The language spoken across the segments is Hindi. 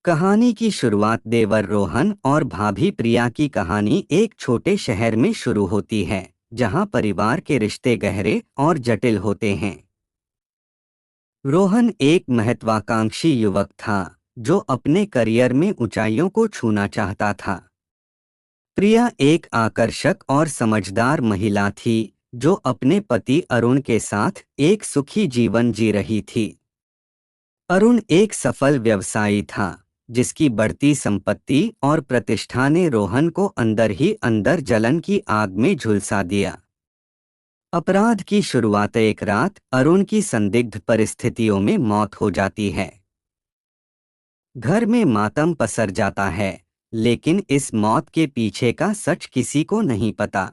कहानी की शुरुआत देवर रोहन और भाभी प्रिया की कहानी एक छोटे शहर में शुरू होती है, जहां परिवार के रिश्ते गहरे और जटिल होते हैं। रोहन एक महत्वाकांक्षी युवक था, जो अपने करियर में ऊंचाइयों को छूना चाहता था। प्रिया एक आकर्षक और समझदार महिला थी, जो अपने पति अरुण के साथ एक सुखी जीवन जी रही थी। अरुण एक सफल व्यवसायी था, जिसकी बढ़ती संपत्ति और प्रतिष्ठा ने रोहन को अंदर ही अंदर जलन की आग में झुलसा दिया। अपराध की शुरुआत एक रात अरुण की संदिग्ध परिस्थितियों में मौत हो जाती है। घर में मातम पसर जाता है, लेकिन इस मौत के पीछे का सच किसी को नहीं पता।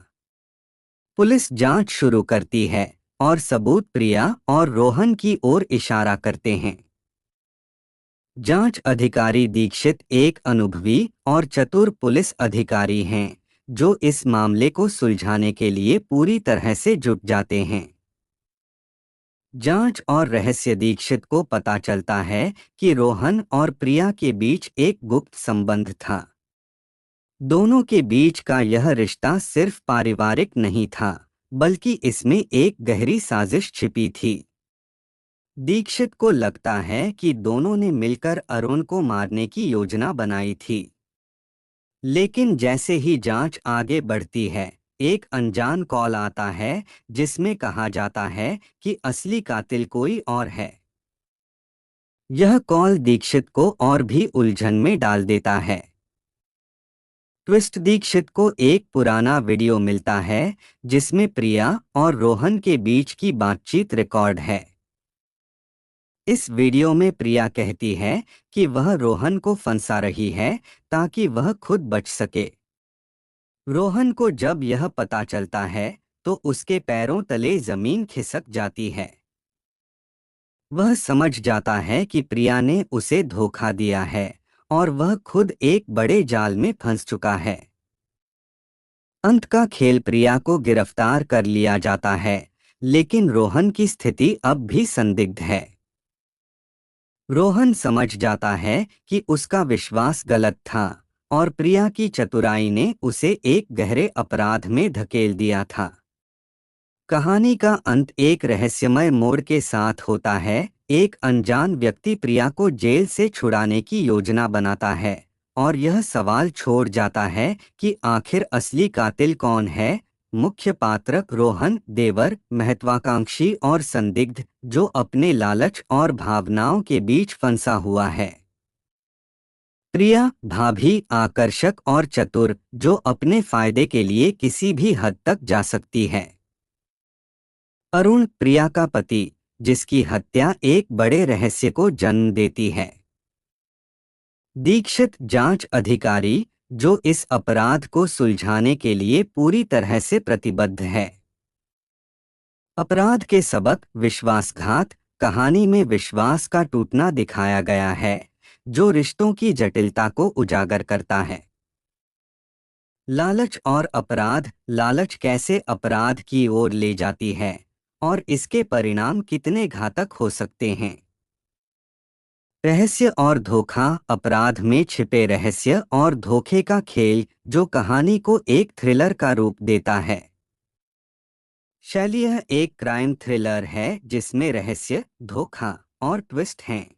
पुलिस जांच शुरू करती है और सबूत प्रिया और रोहन की ओर इशारा करते हैं। जांच अधिकारी दीक्षित एक अनुभवी और चतुर पुलिस अधिकारी हैं, जो इस मामले को सुलझाने के लिए पूरी तरह से जुट जाते हैं। जांच और रहस्य दीक्षित को पता चलता है कि रोहन और प्रिया के बीच एक गुप्त संबंध था। दोनों के बीच का यह रिश्ता सिर्फ पारिवारिक नहीं था, बल्कि इसमें एक गहरी साजिश छिपी थी। दीक्षित को लगता है कि दोनों ने मिलकर अरुण को मारने की योजना बनाई थी। लेकिन जैसे ही जांच आगे बढ़ती है, एक अनजान कॉल आता है, जिसमें कहा जाता है कि असली कातिल कोई और है। यह कॉल दीक्षित को और भी उलझन में डाल देता है। ट्विस्ट दीक्षित को एक पुराना वीडियो मिलता है, जिसमें प्रिया और रोहन के बीच की बातचीत रिकॉर्ड है। इस वीडियो में प्रिया कहती है कि वह रोहन को फंसा रही है, ताकि वह खुद बच सके। रोहन को जब यह पता चलता है, तो उसके पैरों तले जमीन खिसक जाती है। वह समझ जाता है कि प्रिया ने उसे धोखा दिया है और वह खुद एक बड़े जाल में फंस चुका है। अंत का खेल प्रिया को गिरफ्तार कर लिया जाता है, लेकिन रोहन की स्थिति अब भी संदिग्ध है। रोहन समझ जाता है कि उसका विश्वास गलत था और प्रिया की चतुराई ने उसे एक गहरे अपराध में धकेल दिया था। कहानी का अंत एक रहस्यमय मोड़ के साथ होता है। एक अनजान व्यक्ति प्रिया को जेल से छुड़ाने की योजना बनाता है और यह सवाल छोड़ जाता है कि आखिर असली कातिल कौन है। मुख्य पात्र रोहन देवर महत्वाकांक्षी और संदिग्ध, जो अपने लालच और भावनाओं के बीच फंसा हुआ है। प्रिया भाभी आकर्षक और चतुर, जो अपने फायदे के लिए किसी भी हद तक जा सकती है। अरुण प्रिया का पति, जिसकी हत्या एक बड़े रहस्य को जन्म देती है। दीक्षित जांच अधिकारी, जो इस अपराध को सुलझाने के लिए पूरी तरह से प्रतिबद्ध है। अपराध के सबक विश्वासघात। कहानी में विश्वास का टूटना दिखाया गया है, जो रिश्तों की जटिलता को उजागर करता है। लालच और अपराध। लालच कैसे अपराध की ओर ले जाती है और इसके परिणाम कितने घातक हो सकते हैं। रहस्य और धोखा। अपराध में छिपे रहस्य और धोखे का खेल, जो कहानी को एक थ्रिलर का रूप देता है। शैली यह एक क्राइम थ्रिलर है, जिसमें रहस्य, धोखा और ट्विस्ट हैं।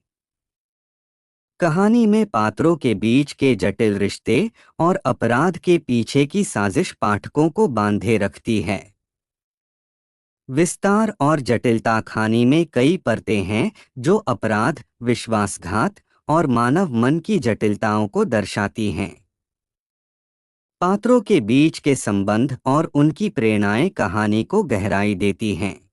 कहानी में पात्रों के बीच के जटिल रिश्ते और अपराध के पीछे की साजिश पाठकों को बांधे रखती है। विस्तार और जटिलता। कहानी में कई परतें हैं, जो अपराध, विश्वासघात और मानव मन की जटिलताओं को दर्शाती हैं। पात्रों के बीच के संबंध और उनकी प्रेरणाएं कहानी को गहराई देती हैं।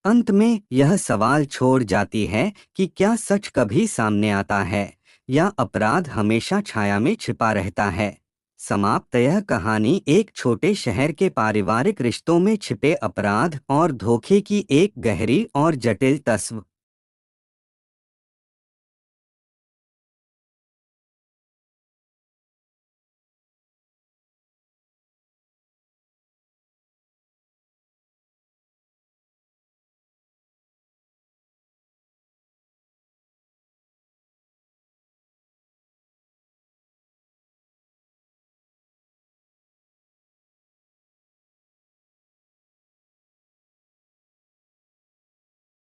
अंत में यह सवाल छोड़ जाती है कि क्या सच कभी सामने आता है, या अपराध हमेशा छाया में छिपा रहता है। समाप्त। यह कहानी एक छोटे शहर के पारिवारिक रिश्तों में छिपे अपराध और धोखे की एक गहरी और जटिल तस्वीर